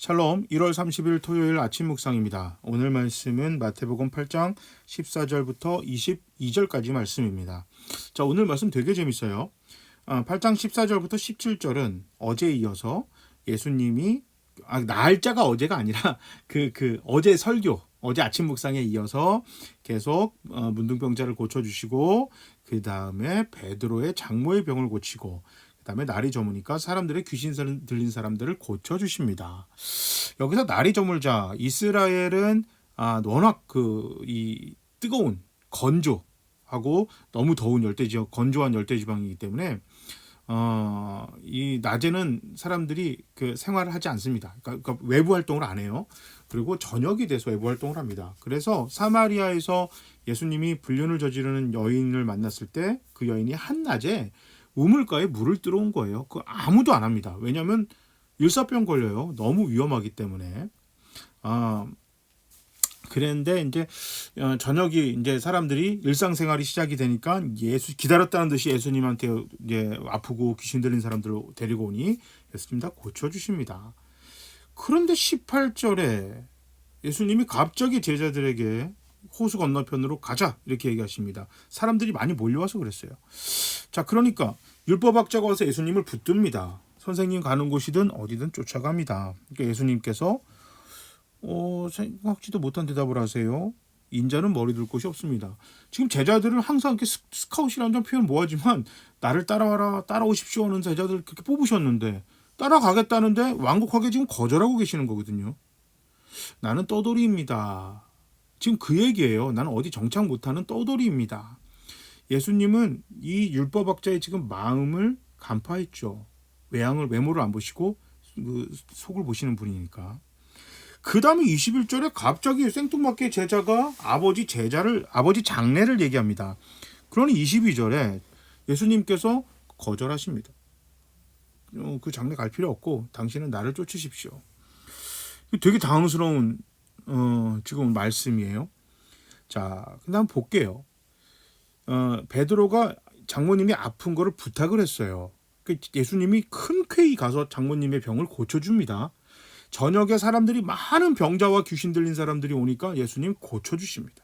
샬롬 1월 30일 토요일 아침 묵상입니다. 오늘 말씀은 마태복음 8장 14절부터 22절까지 말씀입니다. 자, 오늘 말씀 되게 재밌어요. 8장 14절부터 17절은 어제에 이어서 예수님이 날짜가 어제가 아니라 어제 설교, 어제 아침 묵상에 이어서 계속 문둥병자를 고쳐주시고 그 다음에 베드로의 장모의 병을 고치고 그 다음에 날이 저무니까 사람들의 귀신 들린 사람들을 고쳐주십니다. 여기서 날이 저물자 이스라엘은 워낙 이 뜨거운 건조하고 너무 더운 열대지역, 건조한 열대지방이기 때문에 이 낮에는 사람들이 그 생활을 하지 않습니다. 그러니까 외부 활동을 안 해요. 그리고 저녁이 돼서 외부 활동을 합니다. 그래서 사마리아에서 예수님이 불륜을 저지르는 여인을 만났을 때 그 여인이 한낮에 우물가에 물을 들어온 거예요. 그 아무도 안 합니다. 왜냐하면 일사병 걸려요. 너무 위험하기 때문에. 그랬는데 이제 저녁이 이제 사람들이 일상생활이 시작이 되니까 기다렸다는 듯이 예수님한테 이제 아프고 귀신 들린 사람들을 데리고 오니 예수님 다 고쳐주십니다. 그런데 18절에 예수님이 갑자기 제자들에게 호수 건너편으로 가자 이렇게 얘기하십니다. 사람들이 많이 몰려와서 그랬어요. 자, 그러니까 율법학자가 와서 예수님을 붙듭니다. 선생님 가는 곳이든 어디든 쫓아갑니다. 그러니까 예수님께서 생각지도 못한 대답을 하세요. 인자는 머리 둘 곳이 없습니다. 지금 제자들은 항상 이렇게 스카웃이라는 표현 뭐하지만 나를 따라와라, 따라오십시오 하는 제자들 그렇게 뽑으셨는데 따라가겠다는데 완곡하게 지금 거절하고 계시는 거거든요. 나는 떠돌이입니다. 지금 그 얘기예요. 나는 어디 정착 못하는 떠돌이입니다. 예수님은 이 율법학자의 지금 마음을 간파했죠. 외모를 안 보시고 속을 보시는 분이니까. 그 다음에 21절에 갑자기 생뚱맞게 제자가 아버지 장례를 얘기합니다. 그러니 22절에 예수님께서 거절하십니다. 그 장례 갈 필요 없고 당신은 나를 쫓으십시오. 되게 당황스러운 지금 말씀이에요. 자, 근데 한번 볼게요. 베드로가 장모님이 아픈 거를 부탁을 했어요. 예수님이 큰 쾌히 가서 장모님의 병을 고쳐줍니다. 저녁에 사람들이 많은 병자와 귀신 들린 사람들이 오니까 예수님 고쳐주십니다.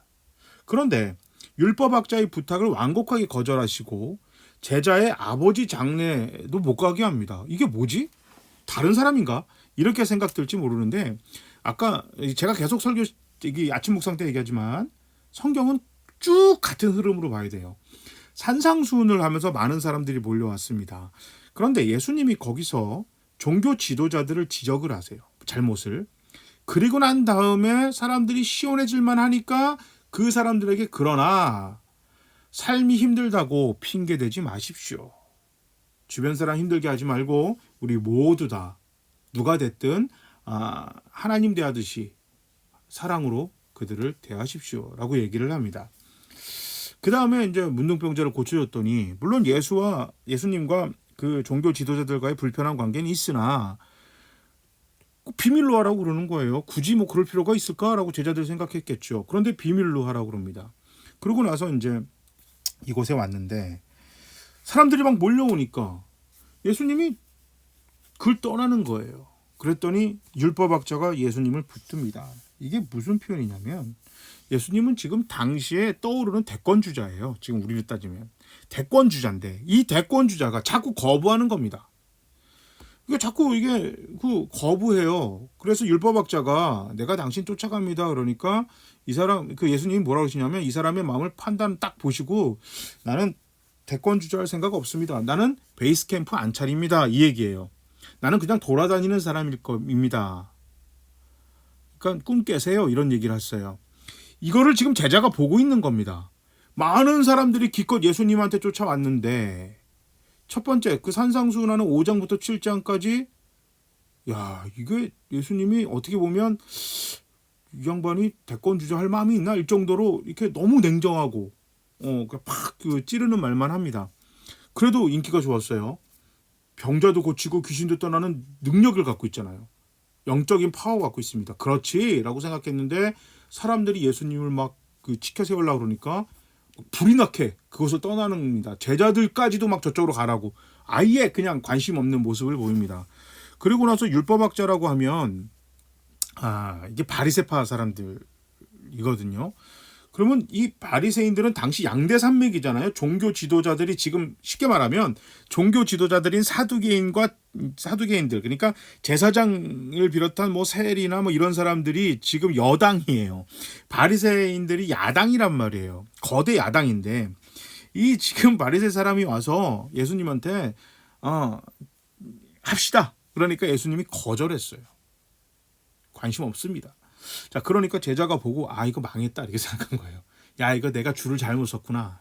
그런데 율법학자의 부탁을 완곡하게 거절하시고 제자의 아버지 장례도 못 가게 합니다. 이게 뭐지? 다른 사람인가? 이렇게 생각될지 모르는데 아까 제가 계속 아침 묵상 때 얘기하지만 성경은 쭉 같은 흐름으로 봐야 돼요. 산상수훈을 하면서 많은 사람들이 몰려왔습니다. 그런데 예수님이 거기서 종교 지도자들을 지적을 하세요. 잘못을. 그리고 난 다음에 사람들이 시원해질만 하니까 그 사람들에게 그러나 삶이 힘들다고 핑계대지 마십시오. 주변 사람 힘들게 하지 말고 우리 모두 다 누가 됐든 하나님 대하듯이 사랑으로 그들을 대하십시오 라고 얘기를 합니다. 그 다음에 이제 문둥병자를 고쳐줬더니 물론 예수님과 그 종교 지도자들과의 불편한 관계는 있으나 비밀로 하라고 그러는 거예요. 굳이 그럴 필요가 있을까라고 제자들이 생각했겠죠. 그런데 비밀로 하라고 그럽니다. 그러고 나서 이제 이곳에 왔는데 사람들이 막 몰려오니까 예수님이 그걸 떠나는 거예요. 그랬더니 율법학자가 예수님을 붙듭니다. 이게 무슨 표현이냐면 예수님은 지금 당시에 떠오르는 대권주자예요. 지금 우리로 따지면 대권주자인데 이 대권주자가 자꾸 거부하는 겁니다. 이게 자꾸 거부해요. 그래서 율법학자가 내가 당신 쫓아갑니다. 그러니까 이 사람 예수님이 뭐라고 하시냐면 이 사람의 마음을 판단 딱 보시고 나는 대권주자할 생각 없습니다. 나는 베이스 캠프 안 차립니다. 이 얘기예요. 나는 그냥 돌아다니는 사람일 겁니다. 그러니까 꿈 깨세요. 이런 얘기를 했어요. 이거를 지금 제자가 보고 있는 겁니다. 많은 사람들이 기껏 예수님한테 쫓아왔는데 첫 번째 그 산상수훈하는 5장부터 7장까지 이게 예수님이 어떻게 보면 이 양반이 대권주자 할 마음이 있나 일 정도로 이렇게 너무 냉정하고 팍 찌르는 말만 합니다. 그래도 인기가 좋았어요. 병자도 고치고 귀신도 떠나는 능력을 갖고 있잖아요. 영적인 파워 갖고 있습니다. 그렇지 라고 생각했는데 사람들이 예수님을 막 치켜 세우려고 그러니까 불이 나게 그것을 떠나는입니다. 제자들까지도 막 저쪽으로 가라고 아예 그냥 관심 없는 모습을 보입니다. 그리고 나서 율법학자라고 하면 이게 바리새파 사람들이거든요. 그러면 이 바리새인들은 당시 양대 산맥이잖아요. 종교 지도자들이 지금 쉽게 말하면 종교 지도자들인 사두개인들, 그러니까 제사장을 비롯한 뭐 세리나 뭐 이런 사람들이 지금 여당이에요. 바리새인들이 야당이란 말이에요. 거대 야당인데 이 지금 바리새 사람이 와서 예수님한테 합시다. 그러니까 예수님이 거절했어요. 관심 없습니다. 자, 그러니까 제자가 보고 이거 망했다 이렇게 생각한 거예요. 야, 이거 내가 줄을 잘못 섰구나.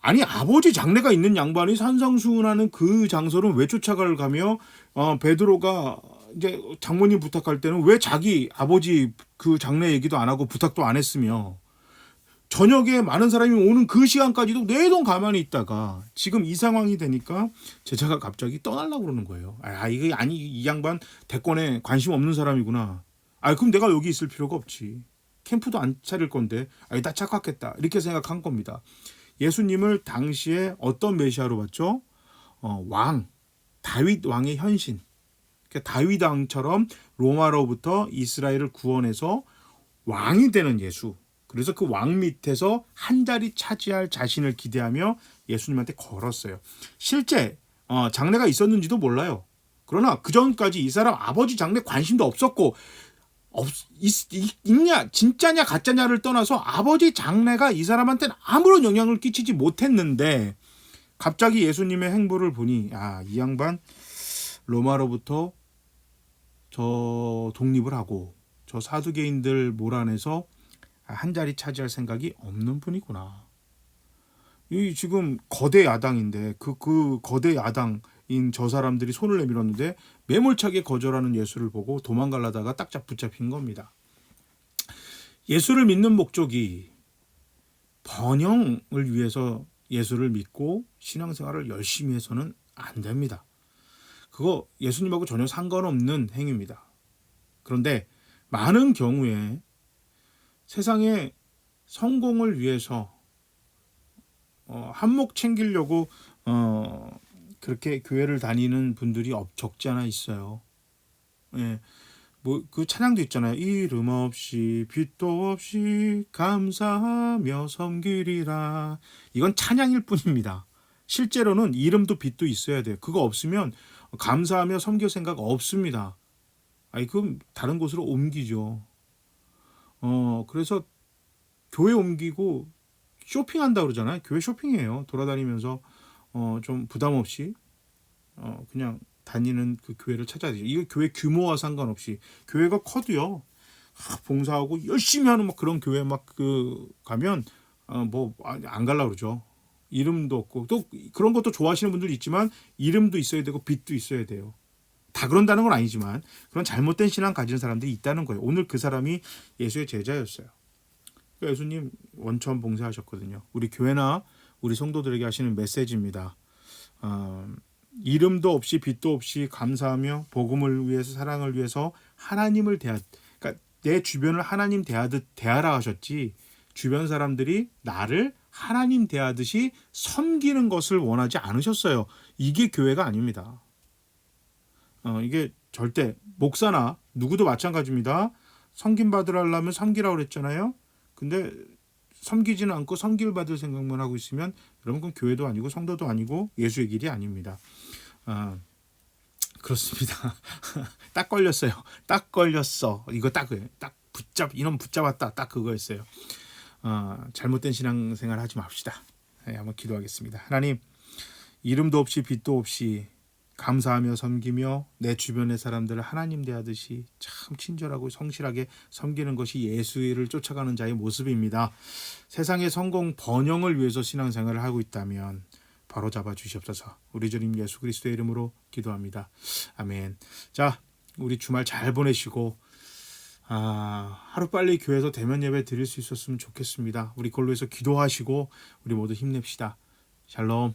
아니, 아버지 장례가 있는 양반이 산상수훈하는 그 장소를 왜 쫓아가며 베드로가 이제 장모님 부탁할 때는 왜 자기 아버지 그 장례 얘기도 안 하고 부탁도 안 했으며 저녁에 많은 사람이 오는 그 시간까지도 내동 가만히 있다가 지금 이 상황이 되니까 제자가 갑자기 떠나려고 그러는 거예요. 이거 아니 이 양반 대권에 관심 없는 사람이구나. 그럼 내가 여기 있을 필요가 없지. 캠프도 안 차릴 건데 나 착각했다. 이렇게 생각한 겁니다. 예수님을 당시에 어떤 메시아로 봤죠? 왕, 다윗 왕의 현신. 그러니까 다윗 왕처럼 로마로부터 이스라엘을 구원해서 왕이 되는 예수. 그래서 그 왕 밑에서 한 자리 차지할 자신을 기대하며 예수님한테 걸었어요. 실제 장래가 있었는지도 몰라요. 그러나 그 전까지 이 사람 아버지 장래 관심도 없었고 있냐 진짜냐 가짜냐를 떠나서 아버지 장래가 이 사람한테는 아무런 영향을 끼치지 못했는데 갑자기 예수님의 행보를 보니 이 양반 로마로부터 저 독립을 하고 저 사두개인들 몰아내서 한 자리 차지할 생각이 없는 분이구나. 이 지금 거대 야당인데 그 거대 야당인 저 사람들이 손을 내밀었는데 매몰차게 거절하는 예수를 보고 도망가려다가 딱 붙잡힌 겁니다. 예수를 믿는 목적이 번영을 위해서 예수를 믿고 신앙생활을 열심히 해서는 안 됩니다. 그거 예수님하고 전혀 상관없는 행위입니다. 그런데 많은 경우에 세상의 성공을 위해서 한몫 챙기려고 그렇게 교회를 다니는 분들이 적지 않아 있어요. 예, 뭐 그 찬양도 있잖아요. 이름 없이 빛도 없이 감사하며 섬기리라. 이건 찬양일 뿐입니다. 실제로는 이름도 빛도 있어야 돼요. 그거 없으면 감사하며 섬길 생각 없습니다. 그럼 다른 곳으로 옮기죠. 그래서 교회 옮기고 쇼핑한다 그러잖아요. 교회 쇼핑이에요. 돌아다니면서 좀 부담 없이 그냥 다니는 그 교회를 찾아야 돼요. 이거 교회 규모와 상관없이 교회가 커도요. 봉사하고 열심히 하는 막 그런 교회 막 가면 뭐 안 갈라 그러죠. 이름도 없고 또 그런 것도 좋아하시는 분들이 있지만 이름도 있어야 되고 빛도 있어야 돼요. 다 그런다는 건 아니지만 그런 잘못된 신앙 가진 사람들이 있다는 거예요. 오늘 그 사람이 예수의 제자였어요. 그러니까 예수님 원천 봉사하셨거든요. 우리 교회나 우리 성도들에게 하시는 메시지입니다. 이름도 없이 빛도 없이 감사하며 복음을 위해서 사랑을 위해서 하나님을 그러니까 내 주변을 하나님 대하듯 대하라 하셨지 주변 사람들이 나를 하나님 대하듯이 섬기는 것을 원하지 않으셨어요. 이게 교회가 아닙니다. 이게 절대 목사나 누구도 마찬가지입니다. 섬김받으려 하려면 섬기라고 그랬잖아요. 근데 섬기지는 않고 섬길 받을 생각만 하고 있으면 여러분 그건 교회도 아니고 성도도 아니고 예수의 길이 아닙니다. 그렇습니다. 딱 걸렸어요. 딱 걸렸어. 이거 딱 이놈 붙잡았다. 딱 그거였어요. 잘못된 신앙생활 하지 맙시다. 한번 기도하겠습니다. 하나님, 이름도 없이 빛도 없이 감사하며 섬기며 내 주변의 사람들을 하나님 대하듯이 참 친절하고 성실하게 섬기는 것이 예수를 쫓아가는 자의 모습입니다. 세상의 성공 번영을 위해서 신앙생활을 하고 있다면 바로 잡아 주시옵소서. 우리 주님 예수 그리스도의 이름으로 기도합니다. 아멘. 자, 우리 주말 잘 보내시고 하루빨리 교회에서 대면 예배 드릴 수 있었으면 좋겠습니다. 우리 걸로에서 기도하시고 우리 모두 힘냅시다. 샬롬.